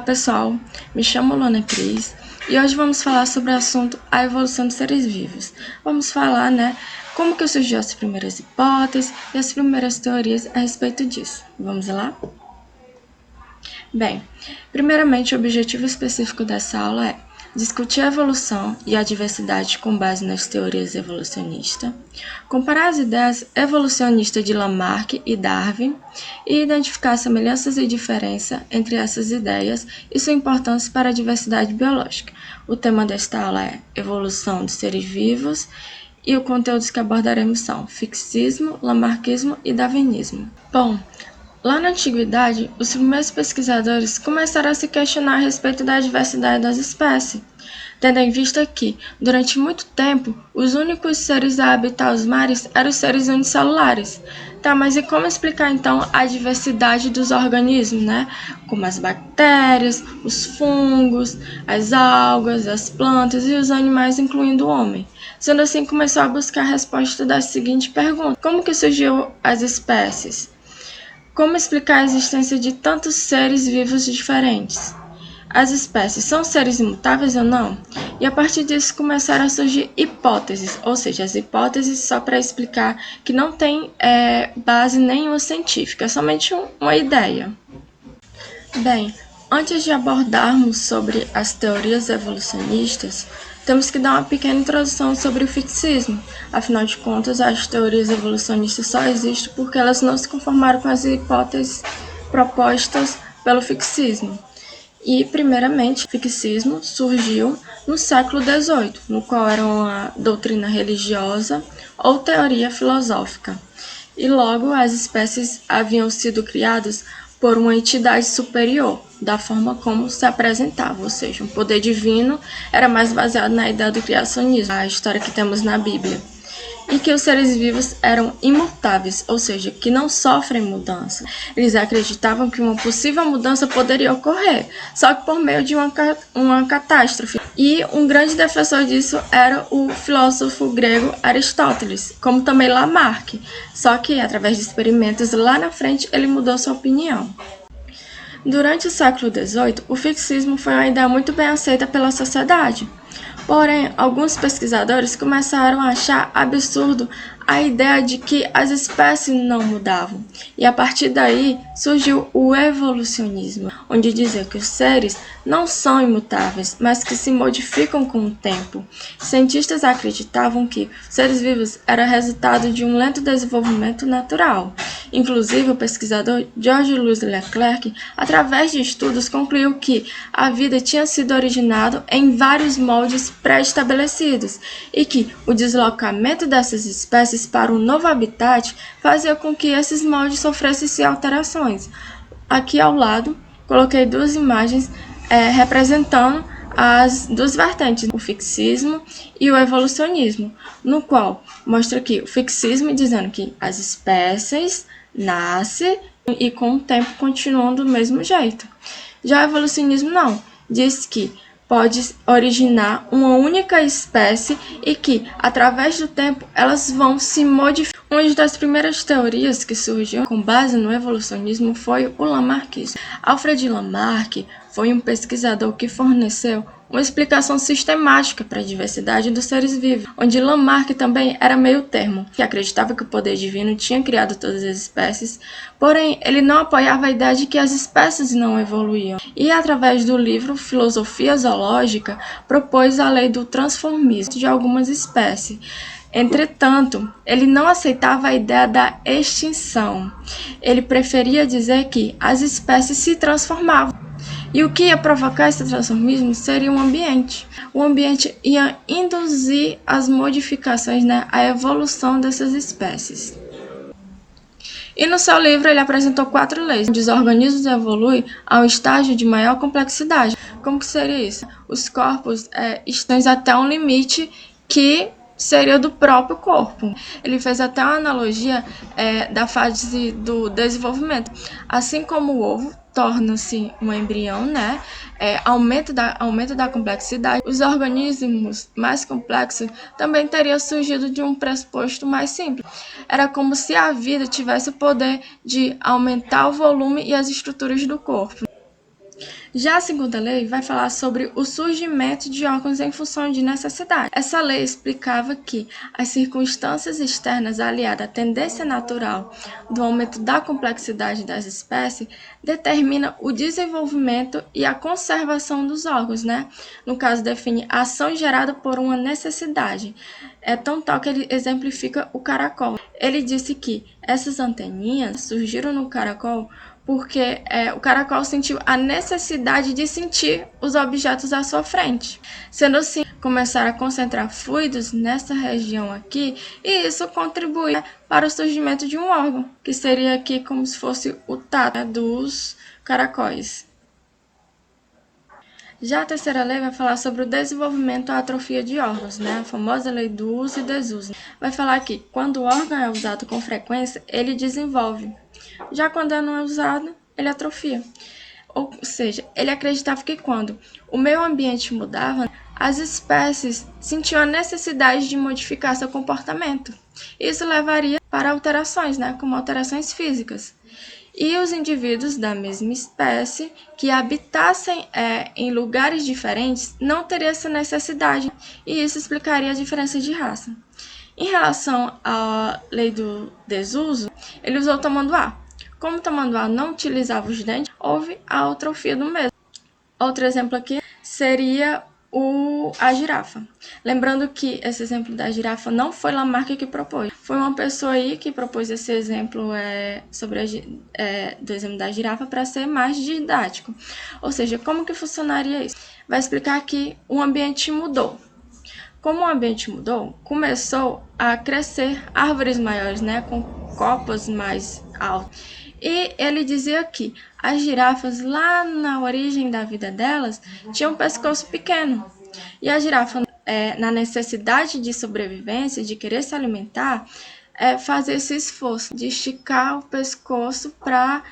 Olá pessoal, me chamo Luana Cris e hoje vamos falar sobre o assunto a evolução dos seres vivos. Vamos falar, como que surgiu as primeiras hipóteses e as primeiras teorias a respeito disso. Vamos lá? Bem, primeiramente o objetivo específico dessa aula é discutir a evolução e a diversidade com base nas teorias evolucionistas, comparar as ideias evolucionistas de Lamarck e Darwin e identificar semelhanças e diferenças entre essas ideias e sua importância para a diversidade biológica. O tema desta aula é evolução dos seres vivos e os conteúdos que abordaremos são fixismo, lamarckismo e darwinismo. Bom, lá na antiguidade, os primeiros pesquisadores começaram a se questionar a respeito da diversidade das espécies, tendo em vista que, durante muito tempo, os únicos seres a habitar os mares eram os seres unicelulares. Tá, mas e como explicar então a diversidade dos organismos, Como as bactérias, os fungos, as algas, as plantas e os animais, incluindo o homem. Sendo assim, começou a buscar a resposta da seguinte pergunta: como que surgiu as espécies? Como explicar a existência de tantos seres vivos diferentes? As espécies são seres imutáveis ou não? E a partir disso começaram a surgir hipóteses, ou seja, as hipóteses só para explicar que não tem base nenhuma científica, é somente uma ideia. Bem, antes de abordarmos sobre as teorias evolucionistas, temos que dar uma pequena introdução sobre o fixismo. Afinal de contas, as teorias evolucionistas só existem porque elas não se conformaram com as hipóteses propostas pelo fixismo. E, primeiramente, o fixismo surgiu no século XVIII, no qual era uma doutrina religiosa ou teoria filosófica. E logo as espécies haviam sido criadas por uma entidade superior, da forma como se apresentava, ou seja, um poder divino era mais baseado na ideia do criacionismo, a história que temos na Bíblia. E que os seres vivos eram imutáveis, ou seja, que não sofrem mudança. Eles acreditavam que uma possível mudança poderia ocorrer, só que por meio de uma catástrofe. E um grande defensor disso era o filósofo grego Aristóteles, como também Lamarck, só que através de experimentos lá na frente ele mudou sua opinião. Durante o século XVIII, o fixismo foi uma ideia muito bem aceita pela sociedade. Porém, alguns pesquisadores começaram a achar absurdo a ideia de que as espécies não mudavam. E a partir daí surgiu o evolucionismo, onde dizia que os seres não são imutáveis, mas que se modificam com o tempo. Cientistas acreditavam que seres vivos eram resultado de um lento desenvolvimento natural. Inclusive, o pesquisador Georges Louis Leclerc, através de estudos, concluiu que a vida tinha sido originada em vários moldes pré-estabelecidos e que o deslocamento dessas espécies para um novo habitat fazia com que esses moldes sofressem alterações. Aqui ao lado, coloquei duas imagens representando as duas vertentes, o fixismo e o evolucionismo, no qual mostra aqui o fixismo dizendo que as espécies nascem e com o tempo continuam do mesmo jeito. Já o evolucionismo não, diz que pode originar uma única espécie e que, através do tempo, elas vão se modificar. Uma das primeiras teorias que surgiu com base no evolucionismo foi o lamarckismo. Alfred Lamarck foi um pesquisador que forneceu uma explicação sistemática para a diversidade dos seres vivos, onde Lamarck também era meio termo, que acreditava que o poder divino tinha criado todas as espécies, porém ele não apoiava a ideia de que as espécies não evoluíam. E através do livro Filosofia Zoológica, propôs a lei do transformismo de algumas espécies. Entretanto, ele não aceitava a ideia da extinção. Ele preferia dizer que as espécies se transformavam. E o que ia provocar esse transformismo seria o ambiente. O ambiente ia induzir as modificações, a evolução dessas espécies. E no seu livro ele apresentou 4 leis, onde os organismos evoluem a um estágio de maior complexidade. Como que seria isso? Os corpos estão até um limite que seria do próprio corpo. Ele fez até uma analogia da fase do desenvolvimento. Assim como o ovo torna-se um embrião, aumento da complexidade, os organismos mais complexos também teriam surgido de um pressuposto mais simples. Era como se a vida tivesse o poder de aumentar o volume e as estruturas do corpo. Já a segunda lei vai falar sobre o surgimento de órgãos em função de necessidade. Essa lei explicava que as circunstâncias externas aliadas à tendência natural do aumento da complexidade das espécies determina o desenvolvimento e a conservação dos órgãos, né? No caso, define a ação gerada por uma necessidade. É tão tal que ele exemplifica o caracol. Ele disse que essas anteninhas surgiram no caracol porque o caracol sentiu a necessidade de sentir os objetos à sua frente. Sendo assim, começaram a concentrar fluidos nessa região aqui, e isso contribui para o surgimento de um órgão, que seria aqui como se fosse o tato, né, dos caracóis. Já a terceira lei vai falar sobre o desenvolvimento e a atrofia de órgãos, né? A famosa lei do uso e desuso. Vai falar que quando o órgão é usado com frequência, ele desenvolve. Já quando não é usado, ele atrofia. Ou seja, ele acreditava que quando o meio ambiente mudava, as espécies sentiam a necessidade de modificar seu comportamento. Isso levaria para alterações, né? Como alterações físicas. E os indivíduos da mesma espécie que habitassem em lugares diferentes não teriam essa necessidade, e isso explicaria a diferença de raça. Em relação à lei do desuso, ele usou o tamanduá. Como o tamanduá não utilizava os dentes, houve a atrofia do mesmo. Outro exemplo aqui seria a girafa. Lembrando que esse exemplo da girafa não foi Lamarck que propôs. Foi uma pessoa aí que propôs esse exemplo do exemplo da girafa para ser mais didático. Ou seja, como que funcionaria isso? Vai explicar que o ambiente mudou. Como o ambiente mudou, começou a crescer árvores maiores, né, com copas mais altas. E ele dizia que as girafas, lá na origem da vida delas, tinham um pescoço pequeno. E a girafa, na necessidade de sobrevivência, de querer se alimentar, fazer esse esforço de esticar o pescoço para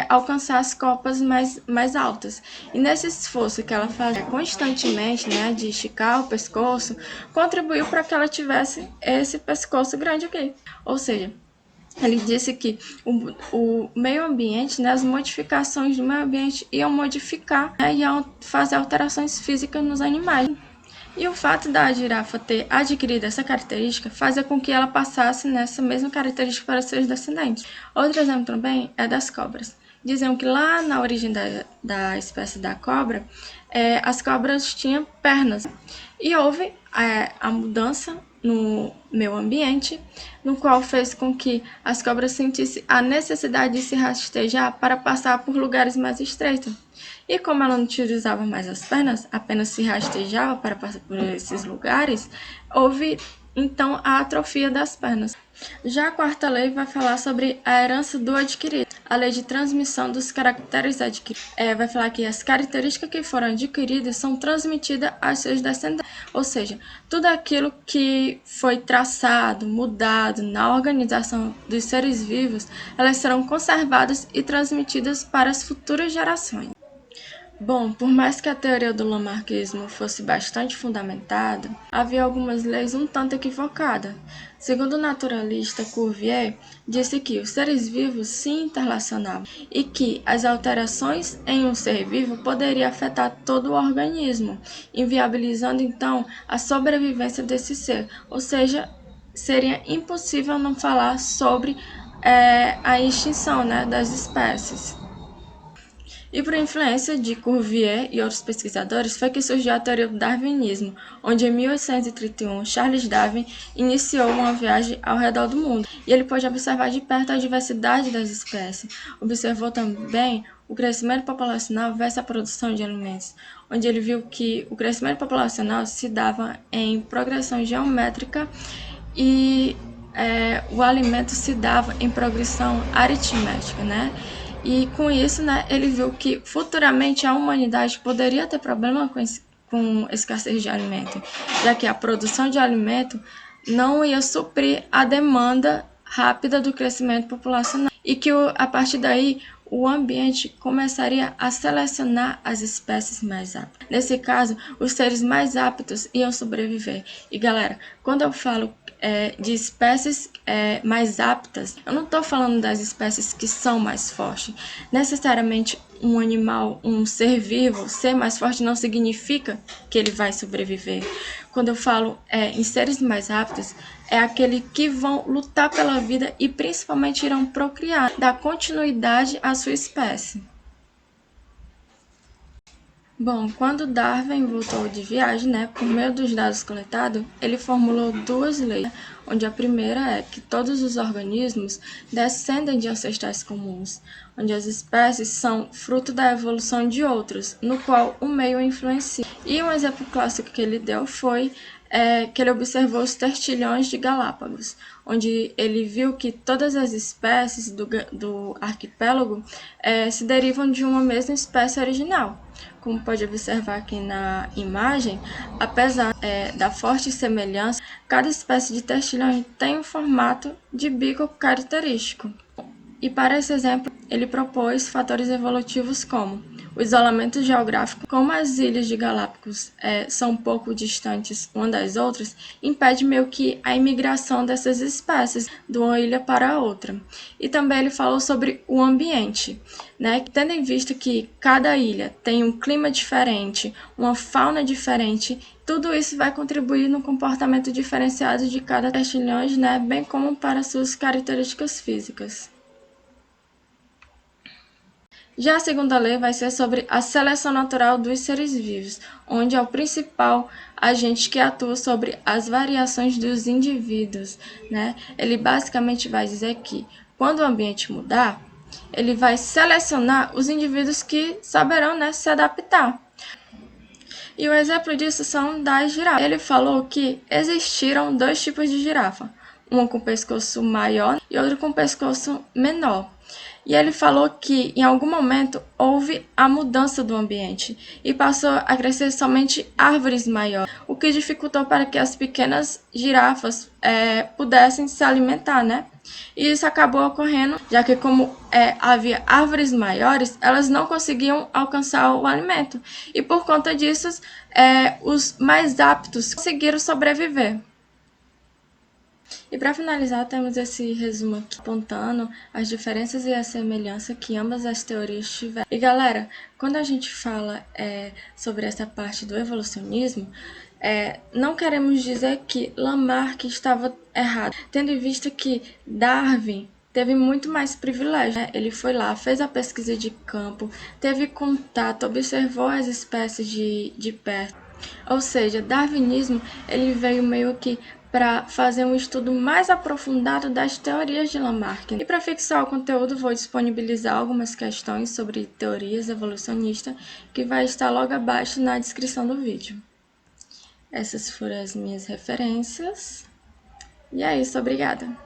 alcançar as copas mais altas. E nesse esforço que ela fazia constantemente, né, de esticar o pescoço, contribuiu para que ela tivesse esse pescoço grande aqui. Ou seja, ele disse que o meio ambiente, né, as modificações do meio ambiente iam modificar, né, iam fazer alterações físicas nos animais. E o fato da girafa ter adquirido essa característica fazia com que ela passasse nessa mesma característica para seus descendentes. Outro exemplo também é das cobras. Diziam que lá na origem da espécie da cobra, as cobras tinham pernas. E houve a mudança no meio ambiente, no qual fez com que as cobras sentissem a necessidade de se rastejar para passar por lugares mais estreitos. E como ela não utilizava mais as pernas, apenas se rastejava para passar por esses lugares, houve então a atrofia das pernas. Já a quarta lei vai falar sobre a herança do adquirido. A lei de transmissão dos caracteres adquiridos vai falar que as características que foram adquiridas são transmitidas aos seus descendentes. Ou seja, tudo aquilo que foi traçado, mudado na organização dos seres vivos, elas serão conservadas e transmitidas para as futuras gerações. Bom, por mais que a teoria do lamarckismo fosse bastante fundamentada, havia algumas leis um tanto equivocadas. Segundo o naturalista Cuvier, disse que os seres vivos se interrelacionavam e que as alterações em um ser vivo poderiam afetar todo o organismo, inviabilizando então a sobrevivência desse ser, ou seja, seria impossível não falar sobre a extinção, né, das espécies. E por influência de Cuvier e outros pesquisadores foi que surgiu a teoria do darwinismo, onde em 1831 Charles Darwin iniciou uma viagem ao redor do mundo, e ele pôde observar de perto a diversidade das espécies. Observou também o crescimento populacional versus a produção de alimentos, onde ele viu que o crescimento populacional se dava em progressão geométrica e o alimento se dava em progressão aritmética, né? E com isso, né, ele viu que futuramente a humanidade poderia ter problema com escassez de alimento, já que a produção de alimento não ia suprir a demanda rápida do crescimento populacional e que a partir daí o ambiente começaria a selecionar as espécies mais aptas. Nesse caso, os seres mais aptos iam sobreviver. E galera, quando eu falo de espécies mais aptas, eu não estou falando das espécies que são mais fortes. Necessariamente um animal, um ser vivo, ser mais forte não significa que ele vai sobreviver. Quando eu falo em seres mais rápidos, é aquele que vão lutar pela vida e principalmente irão procriar, dar continuidade à sua espécie. Bom, quando Darwin voltou de viagem, por meio dos dados coletados, ele formulou duas leis, onde a primeira é que todos os organismos descendem de ancestrais comuns, onde as espécies são fruto da evolução de outros, no qual o meio influencia. E um exemplo clássico que ele deu foi que ele observou os tertilhões de Galápagos, onde ele viu que todas as espécies do arquipélago se derivam de uma mesma espécie original. Como pode observar aqui na imagem, apesar da forte semelhança, cada espécie de tertilhão tem um formato de bico característico. E para esse exemplo, ele propôs fatores evolutivos como o isolamento geográfico, como as ilhas de Galápagos são um pouco distantes uma das outras, impede meio que a imigração dessas espécies de uma ilha para a outra. E também ele falou sobre o ambiente, tendo em vista que cada ilha tem um clima diferente, uma fauna diferente, tudo isso vai contribuir no comportamento diferenciado de cada tertilhões, bem como para suas características físicas. Já a segunda lei vai ser sobre a seleção natural dos seres vivos, onde é o principal agente que atua sobre as variações dos indivíduos. Ele basicamente vai dizer que, quando o ambiente mudar, ele vai selecionar os indivíduos que saberão se adaptar. E o exemplo disso são das girafas. Ele falou que existiram dois tipos de girafa, uma com pescoço maior e outra com pescoço menor. E ele falou que, em algum momento, houve a mudança do ambiente e passou a crescer somente árvores maiores, o que dificultou para que as pequenas girafas pudessem se alimentar, E isso acabou ocorrendo, já que como havia árvores maiores, elas não conseguiam alcançar o alimento. E por conta disso, os mais aptos conseguiram sobreviver. E para finalizar, temos esse resumo aqui apontando as diferenças e a semelhança que ambas as teorias tiveram. E galera, quando a gente fala sobre essa parte do evolucionismo, não queremos dizer que Lamarck estava errado, tendo em vista que Darwin teve muito mais privilégio. Ele foi lá, fez a pesquisa de campo, teve contato, observou as espécies de perto. Ou seja, darwinismo ele veio meio que para fazer um estudo mais aprofundado das teorias de Lamarck. E para fixar o conteúdo, vou disponibilizar algumas questões sobre teorias evolucionistas que vai estar logo abaixo na descrição do vídeo. Essas foram as minhas referências. E é isso, obrigada!